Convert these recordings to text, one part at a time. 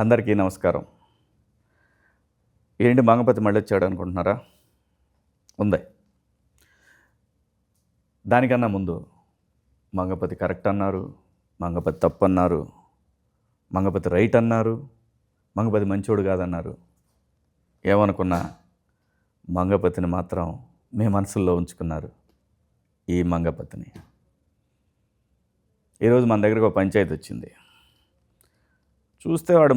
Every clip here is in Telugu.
అందరికీ నమస్కారం. ఏంటి మంగపతి మళ్ళీ వచ్చాడు అనుకుంటున్నారా? ఉంది. దానికన్నా ముందు మంగపతి కరెక్ట్ అన్నారు, మంగపతి తప్పు అన్నారు, మంగపతి రైట్ అన్నారు, మంగపతి మంచోడు కాదన్నారు. ఏమనుకున్నా మంగపతిని మాత్రం మీ మనసుల్లో ఉంచుకున్నారు. ఈ మంగపతిని ఈరోజు మన దగ్గరకు ఒక పంచాయతీ వచ్చింది. చూస్తే వాడు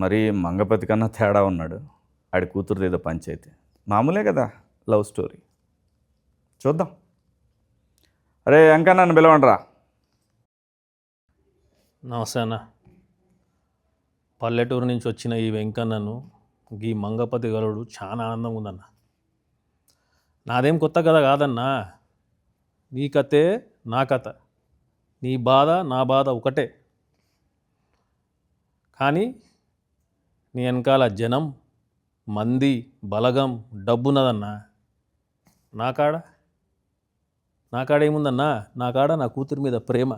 మరీ మంగపతి కన్నా తేడా ఉన్నాడు. ఆడి కూతురుది ఏదో పంచాయతీ. మామూలే కదా, లవ్ స్టోరీ. చూద్దాం. అరే అంకా, నన్ను పిలవండి రా. నమస్తే అన్న. పల్లెటూరు నుంచి వచ్చిన ఈ వెంకన్నను ఈ మంగపతి గలుడు చాలా ఆనందంగా ఉందన్న. నాదేం కొత్త కథ కాదన్నా. నీ కథే నా కథ, నీ బాధ నా బాధ ఒకటే. కానీ నీ వెనకాల జనం, మంది, బలగం, డబ్బున్నదన్నా. నా కాడ ఏముందన్నా? నా కాడ నా కూతురి మీద ప్రేమ.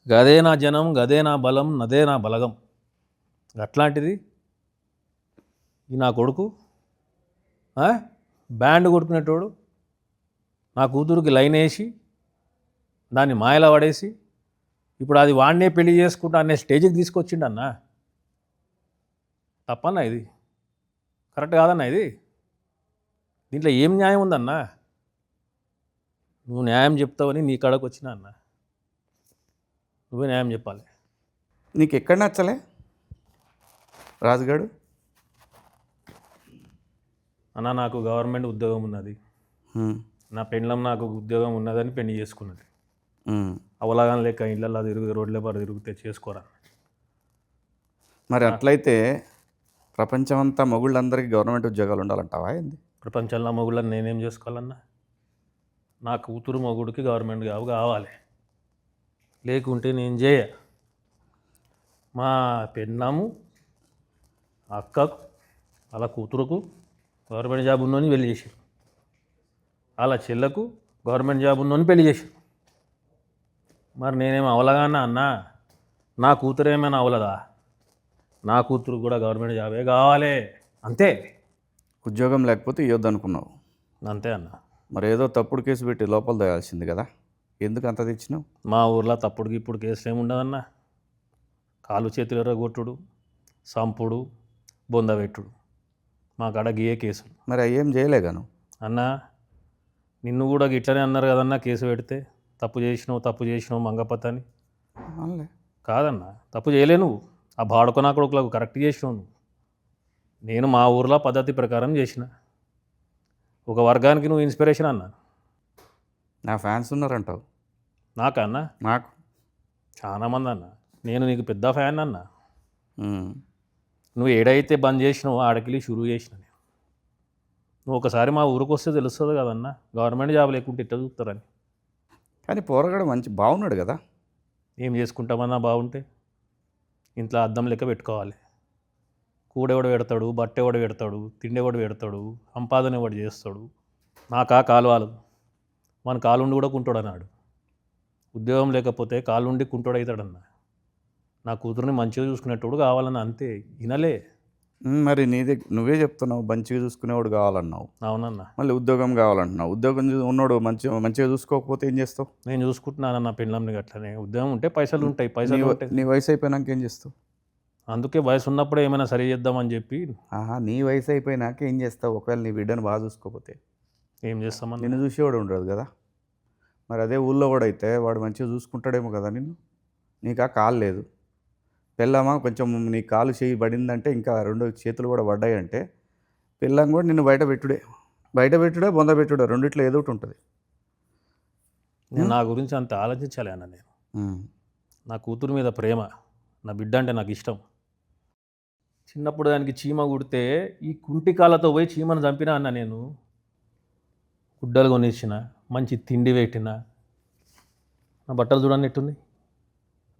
గదే నా జనం, గదే నా బలం, నదే నా బలగం. అట్లాంటిది ఈ నా కొడుకు బ్యాండ్ కొట్టుకునేటోడు నా కూతురికి లైన్ వేసి దాన్ని మాయలా పడేసి ఇప్పుడు అది వాడినే పెళ్లి చేసుకుంటా అనే స్టేజ్కి తీసుకొచ్చిండన్న. తప్పన్నా ఇది? కరెక్ట్ కాదన్నా ఇది? దీంట్లో ఏం న్యాయం ఉందన్నా? నువ్వు న్యాయం చెప్తావని నీ కాడకు వచ్చినా అన్న. నువ్వే న్యాయం చెప్పాలి. నీకు ఎక్కడ నచ్చలే రాజుగాడు? అన్న, నాకు గవర్నమెంట్ ఉద్యోగం ఉన్నది. నా పెండ్లం నాకు ఉద్యోగం ఉన్నదని పెళ్లి చేసుకున్నది. అవలాగానే లేక ఇళ్ళల్లో తిరుగు, రోడ్ల పాటు తిరిగితే చేసుకోరా. మరి అట్లయితే ప్రపంచమంతా మొగుళ్ళందరికీ గవర్నమెంట్ ఉద్యోగాలు ఉండాలంటావా ఏంది? ప్రపంచంలో మొగుళ్ళని నేనేం చేసుకోవాలన్నా? నా కూతురు మొగుడికి గవర్నమెంట్ జాబ్ కావాలి, లేకుంటే నేను చేయ. మా పెన్నాము అక్కకు అలా కూతురుకు గవర్నమెంట్ జాబ్ ఉన్నోని పెళ్లి చేశారు, అలా చెల్లకు గవర్నమెంట్ జాబ్ ఉన్నోని పెళ్లి చేశారు. మరి నేనేమో అవలగానా అన్నా? నా కూతురు ఏమైనా అవలదా? నా కూతురు కూడా గవర్నమెంట్ జాబే కావాలి, అంతే. ఉద్యోగం లేకపోతే ఇవ్వద్దు అనుకున్నావు, అంతే అన్న. మరి ఏదో తప్పుడు కేసు పెట్టి లోపల దోయాల్సింది కదా, ఎందుకు అంత తెచ్చినావు? మా ఊర్లో తప్పుడుకి ఇప్పుడు కేసులు ఏమి ఉండదన్న. కాలు చేతులు ఎర్రగొట్టుడు, సంపుడు, బొందబెట్టుడు, మా కాడ గియే కేసులు. మరి అయ్యేం చేయలేగాను అన్న. నిన్ను కూడా ఇట్లనే అన్నారు కదన్న, కేసు పెడితే తప్పు చేసినావు మంగపతి అని. కాదన్న, తప్పు చేయలే నువ్వు. ఆ బాడుకొనా కొడుకులకు కరెక్ట్ చేసినావు నువ్వు. నేను మా ఊర్లో పద్ధతి ప్రకారం చేసిన. ఒక వర్గానికి నువ్వు ఇన్స్పిరేషన్ అన్న. నా ఫ్యాన్స్ ఉన్నారంటావు? నాకా అన్న? నాకు చాలామంది అన్న. నేను నీకు పెద్ద ఫ్యాన్ అన్న. నువ్వు ఏడైతే బంద్ చేసినావు ఆడకెళ్ళి షురూ చేసిన నేను. నువ్వు ఒకసారి మా ఊరికి వస్తే తెలుస్తుంది కదన్న, గవర్నమెంట్ జాబ్ లేకుంటే ఎట్లా చూస్తారని. కానీ పోరగాడు మంచి బాగున్నాడు కదా. ఏం చేసుకుంటామన్నా బాగుంటే? ఇంట్లో అద్దం లెక్క పెట్టుకోవాలి. కూడెవడు పెడతాడు, బట్టెవడు పెడతాడు, తిండెవడు పెడతాడు, సంపాదన ఎవడు చేస్తాడు. నాకా కాలువాలు మన కాలుండి కూడా కుంటోడు అన్నాడు. ఉద్యోగం లేకపోతే కాలుండి కుంటోడు అవుతాడన్న. నా కూతురుని మంచిగా చూసుకునేటోడు కావాలన్న, అంతే. వినలే. మరి నువ్వే చెప్తున్నావు మంచిగా చూసుకునేవాడు కావాలన్నావు. అవునన్న. మళ్ళీ ఉద్యోగం కావాలంటున్నావు. ఉద్యోగం ఉన్నాడు మంచిగా చూసుకోకపోతే ఏం చేస్తావు? నేను చూసుకుంటున్నానన్న పెళ్ళంని. అట్లనే ఉద్యోగం ఉంటే పైసలు ఉంటాయి, పైసలు ఉంటాయి. నీ వయసు అయిపోయినాక ఏం చేస్తావు? అందుకే వయసు ఉన్నప్పుడే ఏమైనా సరి చేద్దామని చెప్పి. నీ వయసు అయిపోయినాక ఏం చేస్తావు? ఒకవేళ నీ బిడ్డను బాగా చూసుకోకపోతే ఏం చేస్తామని? నిన్ను చూసేవాడు ఉండదు కదా. మరి అదే ఊళ్ళో కూడా అయితే వాడు మంచిగా చూసుకుంటాడేమో కదా నిన్ను. నీకు ఆ కాలు లేదు, పిల్లమా కొంచెం నీ కాలు చేయి పడిందంటే, ఇంకా రెండు చేతులు కూడా పడ్డాయంటే పిల్లం కూడా నిన్ను బయట పెట్టుడే బొంద పెట్టుడే, రెండిట్లో ఏదో ఒకటి ఉంటుంది. నా గురించి అంత ఆలోచించాలి అన్న నేను. నా కూతురు మీద ప్రేమ, నా బిడ్డ అంటే నాకు ఇష్టం. చిన్నప్పుడు దానికి చీమ కుడితే ఈ కుంటి కాళ్ళతో పోయి చీమను చంపినా అన్న నేను. గుడ్డలు కొనిచ్చిన, మంచి తిండి పెట్టిన. నా బట్టలు చూడండి ఎట్టుంది.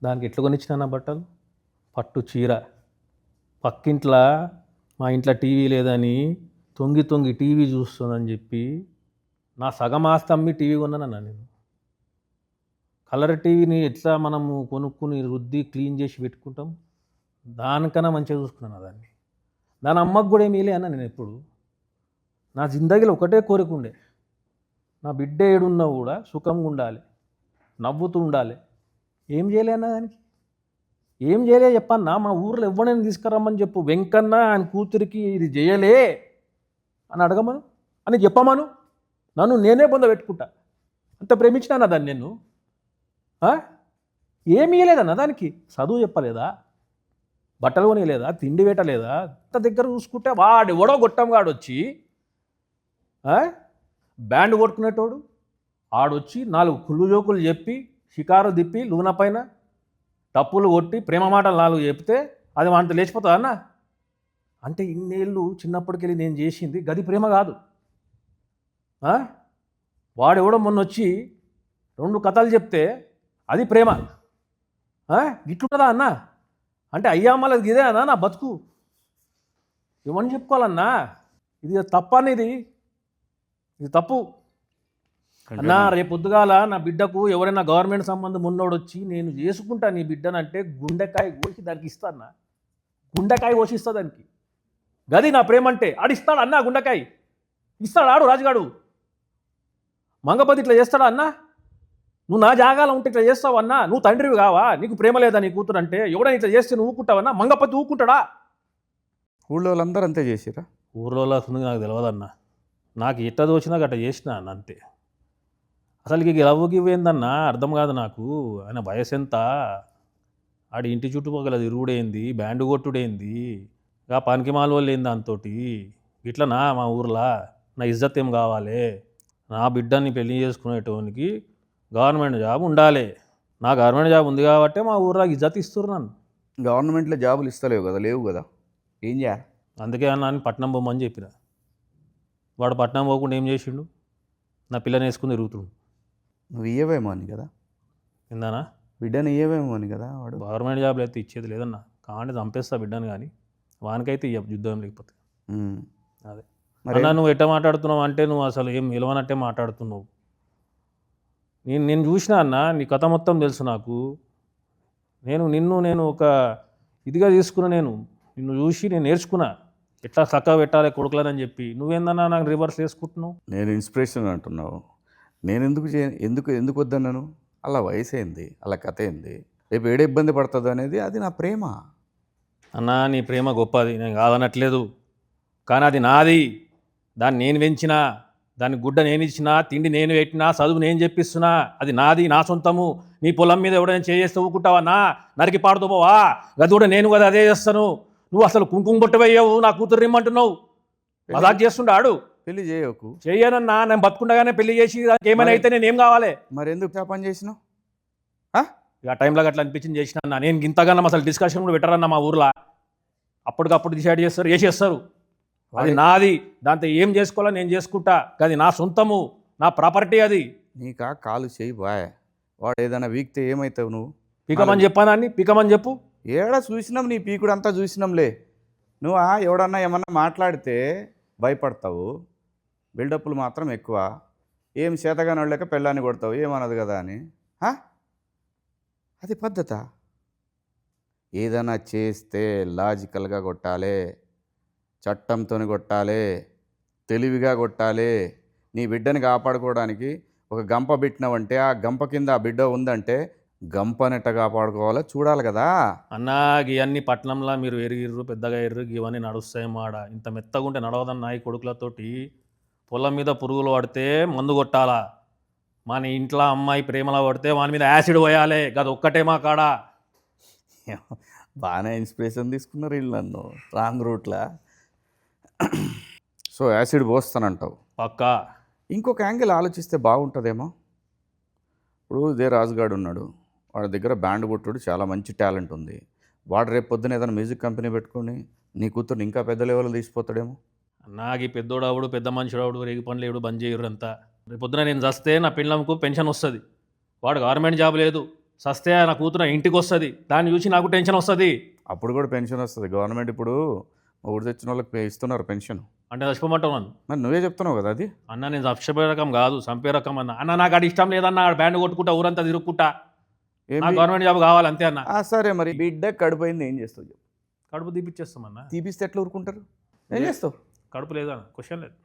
దానికి ఎట్లా కొనిచ్చిన నా బట్టలు? పట్టు చీర. పక్కింట్లో మా ఇంట్లో టీవీ లేదని తొంగి టీవీ చూస్తుందని చెప్పి నా సగం ఆస్తి అమ్మి టీవీ కొన్నానన్నా నేను. కలర్ టీవీని ఎట్లా మనము కొనుక్కుని రుద్ది క్లీన్ చేసి పెట్టుకుంటాం, దానికన్నా మంచిగా చూసుకున్నాను దాన్ని. దాని అమ్మకు కూడా ఏమీ అన్న నేను ఎప్పుడు. నా జిందగీలో ఒకటే కోరిక ఉండే, నా బిడ్డ ఏడున్నా కూడా సుఖంగా ఉండాలి, నవ్వుతూ ఉండాలి. ఏం చేయలే అన్న దానికి, ఏం చేయలే చెప్పన్నా. మా ఊర్లో ఎవరైనా తీసుకురమ్మని చెప్పు, వెంకన్న ఆయన కూతురికి ఇది చేయలే అని అడగమను అని చెప్పమను, నన్ను నేనే పొందబెట్టుకుంటా. అంత ప్రేమించినా దాన్ని నేను. ఏమి ఇయ్యలేదన్న దానికి, చదువు చెప్పలేదా, బట్టలు కొనియలేదా, తిండి పెట్టలేదా. అంత దగ్గర చూసుకుంటే వాడు ఎవడో గొట్టంగాడు వచ్చి బ్యాండ్ కొట్టుకునేటోడు ఆడొచ్చి 4 కుళ్ళు జోకులు చెప్పి షికారు తిప్పి లూన పైన టప్పులు కొట్టి ప్రేమ మాటలు 4 చెప్తే అది వాంత లేచిపోతుంది అన్న. అంటే ఇన్నేళ్ళు చిన్నప్పటికెళ్ళి నేను చేసింది గది ప్రేమ కాదు. వాడెవడో మొన్న వచ్చి 2 కథలు చెప్తే అది ప్రేమ. గిట్లుంటుందా అన్న? అంటే అయ్యా మళ్ళీ ఇదే అన్నా నా బతుకు. ఏమని చెప్పుకోవాలన్నా? ఇది తప్పనేది, ఇది తప్పు అన్నా. రేపు పొద్దుగాల నా బిడ్డకు ఎవరైనా గవర్నమెంట్ సంబంధం ఉన్నోడు వచ్చి నేను చేసుకుంటా నీ బిడ్డనంటే గుండెకాయ కోసి దానికి ఇస్తానా, గుండెకాయ కోసి ఇస్తా దానికి. గది నా ప్రేమ అంటే. ఆడిస్తాడు అన్నా, గుండెకాయ ఇస్తాడు ఆడు రాజుగాడు. మంగపతి ఇట్లా చేస్తాడా అన్నా? నువ్వు నా జాగాలో ఉంటే ఇట్లా చేస్తావు అన్నా? నువ్వు తండ్రివి కావా? నీకు ప్రేమ లేదా నీ కూతురు అంటే? ఎవడైనా ఇట్లా చేస్తే నువ్వు ఊకుంటావన్నా? మంగపతి ఊకుంటాడా? ఊళ్ళో వాళ్ళందరూ అంతే చేసిరా? ఊర్లో వస్తుంది నాకు తెలియదన్నా. నాకు ఎట్ట దోచినా గట్ట చేసిన అన్న అంతే. అసలుకి లవ్వుకి ఇవ్వేందన్నా అర్థం కాదు నాకు. ఆయన వయసు ఎంత, ఆడి ఇంటి చుట్టుపక్కల తిరుగుడేంది, బ్యాండ్ కొట్టుడేంది, ఇక పనికి మాల వాళ్ళు ఏంది దాంతోటి. ఇట్లనా మా ఊర్లో నా ఇజ్జత్ ఏం కావాలి? నా బిడ్డని పెళ్లి చేసుకునేటోనికి గవర్నమెంట్ జాబ్ ఉండాలి. నా గవర్నమెంట్ జాబ్ ఉంది కాబట్టి మా ఊర్లో ఇజ్జత్ ఇస్తున్నారు నన్ను. గవర్నమెంట్లో జాబులు ఇస్తలేవు కదా, లేవు కదా, ఏం చేయాలి? అందుకే అన్న అని పట్నం పోమని చెప్పిన. వాడు పట్నం పోకుండా ఏం చేసిండు? నా పిల్లని వేసుకుని తిరుగుతుండు. నువ్వు ఇయ్యవేమో అని కదా, ఏందన్నా? బిడ్డని ఇయ్యవేమో అని కదా వాడు. గవర్నమెంట్ జాబ్లు అయితే ఇచ్చేది లేదన్నా. కాంటే చంపేస్తా బిడ్డను, కానీ వానికైతే ఇయ్య యుద్ధం లేకపోతే. అదే అన్నా, నువ్వు ఎట్ట మాట్లాడుతున్నావు అంటే నువ్వు అసలు ఏం నిలవనట్టే మాట్లాడుతున్నావు. నేను చూసినా అన్న, నీ కథ మొత్తం తెలుసు నాకు. నేను ఒక ఇదిగా తీసుకున్నా. నిన్ను చూసి నేను నేర్చుకున్నా ఎట్లా చక్కగా పెట్టాలి కొడుకులని చెప్పి. నువ్వేందన్నా నాకు రివర్స్ చేసుకుంటున్నావు? నేను ఇన్స్పిరేషన్ అంటున్నావు. నేను ఎందుకు వద్దన్నాను? అలా వయసు ఏంది, అలా కథ ఏంది, రేపు ఏడే ఇబ్బంది పడుతుంది అనేది అది నా ప్రేమ. అన్నా నీ ప్రేమ గొప్పది, నేను కాదనట్లేదు. కానీ అది నాది. దాన్ని నేను పెంచినా, దాని గుడ్డ నేను ఇచ్చినా, తిండి నేను పెట్టినా, చదువు నేను చెప్పిస్తున్నా. అది నాది, నా సొంతము. నీ పొలం మీద ఎవడైనా చేస్తే ఊకుంటావన్నా? నరికి పాడుతూ పోవా? గది కూడా నేను కదా అదే చేస్తాను. నువ్వు అసలు కుంకుమ బొట్టవయ్యావు, నా కూతురు ఇమ్మంటున్నావు. మజాక్ చేస్తుండాడు. పెళ్లి చేయకు. చెయ్యనన్నా, నేను బతుకుండగానే పెళ్లి చేసి ఏమైనా అయితే నేను ఏం కావాలి? మరి ఎందుకు పని చేసినావు? ఇక టైంలో అట్లా అనిపించింది చేసిన అన్న. నేను ఇంతగానో అసలు డిస్కషన్ కూడా పెట్టారన్న మా ఊర్లో. అప్పటికప్పుడు డిసైడ్ చేస్తారు, చేసేస్తారు. అది నాది, దాంతో ఏం చేసుకోవాలో నేను చేసుకుంటా. అది నా సొంతము, నా ప్రాపర్టీ. అది నీకా కాలు చేయి బాయ్. వాడు ఏదైనా వీక్తే ఏమవుతావు నువ్వు? పీకమని చెప్పానాన్ని, పీకమని చెప్పు. ఏడా చూసినాం, నీ పీకుడు అంతా చూసినాంలే. నువ్వు ఎవడన్నా ఏమన్నా మాట్లాడితే భయపడతావు, బిల్డప్లు మాత్రం ఎక్కువ. ఏం చేతగాని వాళ్ళక పెళ్ళాన్ని కొడతావు, ఏమన్నది కదా అని. అది పద్ధత? ఏదైనా చేస్తే లాజికల్గా కొట్టాలి, చట్టంతో కొట్టాలి, తెలివిగా కొట్టాలి. నీ బిడ్డని కాపాడుకోవడానికి ఒక గంప పెట్టినావంటే ఆ గంప కింద ఆ బిడ్డ ఉందంటే గంపనెట్ట కాపాడుకోవాలో చూడాలి కదా అన్నా. ఇవన్నీ పట్నంలో మీరు ఎరిగిర్రు, పెద్దగా ఎర్రు, ఇవన్నీ నడుస్తాయి మాడ. ఇంత మెత్తగా ఉంటే నడవదన్నా. ఈ కొడుకులతోటి పొలం మీద పురుగులు పడితే మందు కొట్టాలా? మన ఇంట్లో అమ్మాయి ప్రేమలో పడితే వాని మీద యాసిడ్ పోయాలి. గది ఒక్కటే మా కాడ. బాగానే ఇన్స్పిరేషన్ తీసుకున్నారు వీళ్ళు నన్ను రాంగ్ రూట్లా. సో యాసిడ్ పోస్తానంటావు? పక్కా. ఇంకొక యాంగిల్ ఆలోచిస్తే బాగుంటుందేమో. ఇప్పుడు ఇదే రాజుగాడు ఉన్నాడు, వాడి దగ్గర బ్యాండ్ కొట్టుడు చాలా మంచి టాలెంట్ ఉంది. వాడు రేపు పొద్దున ఏదైనా మ్యూజిక్ కంపెనీ పెట్టుకొని నీ కూతుర్ని ఇంకా పెద్ద లెవెల్లో తీసిపోతాడేమో. నాకు ఈ పెద్దోడావుడు, పెద్ద మనిషిడావుడు, రేగి పనులు ఏడు బంద్ చేయరు అంతా. రేపు పొద్దున నేను చస్తే నా పిల్లలకు పెన్షన్ వస్తుంది. వాడు గవర్నమెంట్ జాబ్ లేదు, చస్తే నా కూతురు ఇంటికి వస్తుంది. దాన్ని చూసి నాకు టెన్షన్ వస్తుంది. అప్పుడు కూడా పెన్షన్ వస్తుంది. గవర్నమెంట్ ఇప్పుడు ఊరు తెచ్చిన వాళ్ళకి ఇస్తున్నారు పెన్షన్. అంటే చచ్చిపోమంటావు నన్ను? మరి నువ్వే చెప్తున్నావు కదా అది. అన్న నేను చచ్చిపోయే రకం కాదు, చంపే రకం అన్న నాకు అది ఇష్టం లేదన్న. బ్యాండ్ కొట్టుకుంటా ఊరంతా తిరుగుకుంటా. నా గవర్నమెంట్ జాబ్ కావాలి అంతే అన్న. సరే మరి బిడ్డ కడిపోయింది ఏం చేస్తావు? కడుపు తీపిచ్చేస్తామన్నా. తీపిస్తే ఎట్లా ఊరుకుంటారు? ఏం చేస్తావు? కడుపు లేదా క్వశ్చన్ లేదు.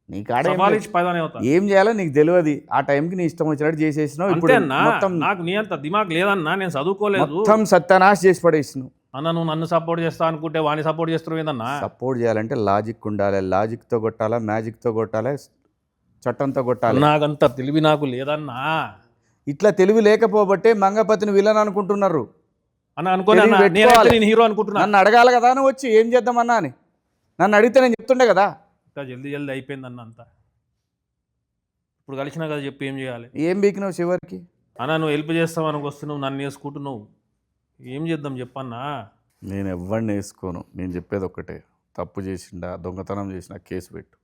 నీ కాడ ఏం సవాల్ లేదు. ఇచ్చి పైదానే అవుతా ఏం చేయాలో నీకు తెలియదు. ఆ టైంకి నీ ఇష్టం వచ్చినట్టు చేసేసినావు. అంతే ఇప్పుడు అన్నా. మొత్తం నాకు నీ అంత దిమాగ్ లేదన్నా, నేను చదువుకోలేదు మొత్తం సత్యానాశ చేసి పడేసినావు. అన్న. నువ్వు నన్ను సపోర్ట్ చేస్తా అనుకుంటే వాడిని సపోర్ట్ చేస్తున్నావు ఏందన్నా? సపోర్ట్ చేయాలంటే లాజిక్ ఉండాలి. లాజిక్తో కొట్టాలా, మ్యాజిక్తో కొట్టాలి, చట్టంతో కొట్టాలి. నాకంత తెలివి నాకు లేదన్నా. ఇట్లా తెలివి లేకపోబట్టే మంగపతిని విలన్ అనుకుంటున్నారు. అన్న అనుకోలే తెలివి నేనైతే పెట్టుకోవాలి. నేను హీరో అనుకుంటున్నా. నన్ను అడగాలి కదా నువ్వు వచ్చి ఏం చేద్దామన్నా అని. నన్ను అడిగితే నేను చెప్తుండే కదా. ఇంకా జల్దీ అయిపోయింది అన్న అంతా. ఇప్పుడు కలిసినా కదా చెప్పి ఏం చేయాలి? ఏం బీకినావు చివరికి? అన్న నువ్వు హెల్ప్ చేస్తావని వస్తున్నావు, నన్ను వేసుకుంటున్నావు, ఏం చేద్దాం చెప్పన్నా? నేను ఎవరిని వేసుకోను. నేను చెప్పేది ఒక్కటే, తప్పు చేసిండా, దొంగతనం చేసినా కేసు పెట్టు.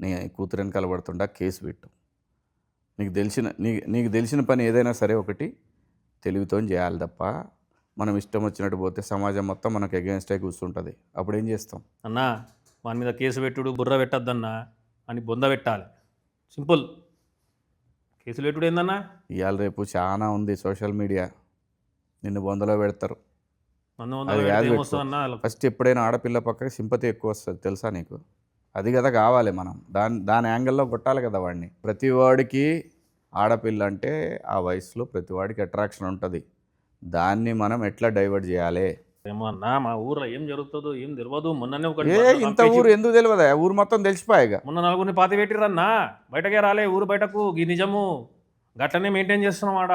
నీ కూతురని కలబడుతుండా కేసు పెట్టు. నీకు తెలిసిన పని ఏదైనా సరే ఒకటి తెలివితో చేయాలి తప్ప మనం ఇష్టం వచ్చినట్టు పోతే సమాజం మొత్తం మనకు అగేన్స్టే కూర్చుంటుంది. అప్పుడు ఏం చేస్తాం? అన్నా వాని మీద కేసు పెట్టుడు, బుర్ర పెట్టద్దన్నా అని బొంద పెట్టాలి. సింపుల్. కేసులు పెట్టుడు ఏందన్నా? ఇవాళ రేపు చాలా ఉంది సోషల్ మీడియా, నిన్ను బొందలో పెడతారు. నన్ను అది యాద ఏమొస్తుందన్నా? ఫస్ట్ ఎప్పుడైనా ఆడపిల్ల పక్కకి సింపతి ఎక్కువ వస్తుంది తెలుసా నీకు? అది కదా కావాలి. మనం దాని యాంగిల్లో కొట్టాలి కదా వాడిని. ప్రతి వాడికి ఆడపిల్ల అంటే ఆ వయసులో ప్రతి వాడికి అట్రాక్షన్ ఉంటుంది. దాన్ని మనం ఎట్లా డైవర్ట్ చేయాలి? ఏమో అన్నా, మా ఊర్లో ఏం జరుగుతుందో ఏం తెలియదు. మొన్ననే ఇంత ఊరు ఎందుకు తెలియదా? ఊరు మొత్తం తెలిసిపోయాగా. మొన్న నలుగురిని పాతి పెట్టిరన్నా, బయటకే రాలే ఊరు బయటకు. ఈ నిజము గట్లనే మెయింటైన్ చేస్తున్నాం ఆడ.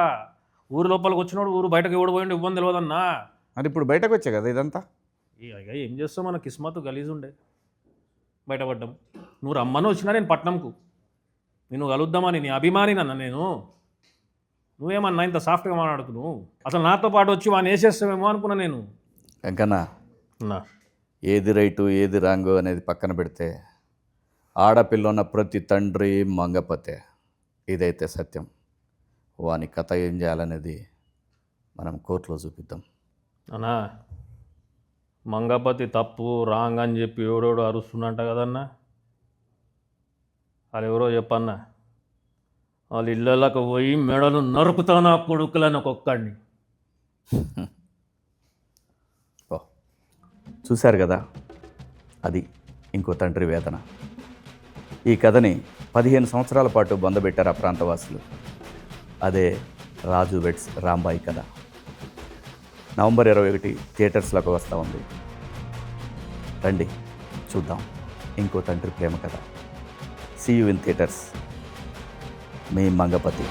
ఊరు లోపలికి వచ్చినోడు ఊరు బయటకు ఎవడు పోయిండు ఇవ్వని తెలియదన్నా. మరి ఇప్పుడు బయటకు వచ్చే కదా ఇదంతా. ఇక ఏం చేస్తావు, మన కిస్మత్ గలీజ్ ఉండే బయటపడ్డాం. నువ్వు రమ్మని వచ్చినా నేను పట్నంకు, నేను కలుద్దామని నీ అభిమాని నన్న నేను. నువ్వేమన్నా ఇంత సాఫ్ట్గా మాట్లాడుతున్నావు? అసలు నాతో పాటు వచ్చి వాడిని వేసేస్తావేమో అనుకున్నా నేను. వెంకన్నా, అన్నా ఏది రైటు ఏది రాంగు అనేది పక్కన పెడితే ఆడపిల్ల ఉన్న ప్రతి తండ్రి మంగపతే. ఇదైతే సత్యం. వాని కథ ఏం చేయాలనేది మనం కోర్టులో చూపిద్దాం. అన్నా మంగపతి తప్పు రాంగ్ అని చెప్పి ఎవడోడు అరుస్తున్నట్ట కదన్నా. వాళ్ళు ఎవరో చెప్పన్నా, వాళ్ళ ఇళ్ళకి పోయి మెడలు నరుకుతాను ఆ కొడుకులని ఒక్కొక్కడిని. చూశారు కదా, అది ఇంకో తండ్రి వేదన. ఈ కథని 15 సంవత్సరాల పాటు బందబెట్టారు ఆ ప్రాంతవాసులు. అదే రాజు వెడ్స్ రాంబాయి కథ. నవంబర్ 21 థియేటర్స్లోకి వస్తూ ఉంది. రండి చూద్దాం ఇంకో తండ్రి ప్రేమ కథ. See you in theatres. మీ మంగపతి.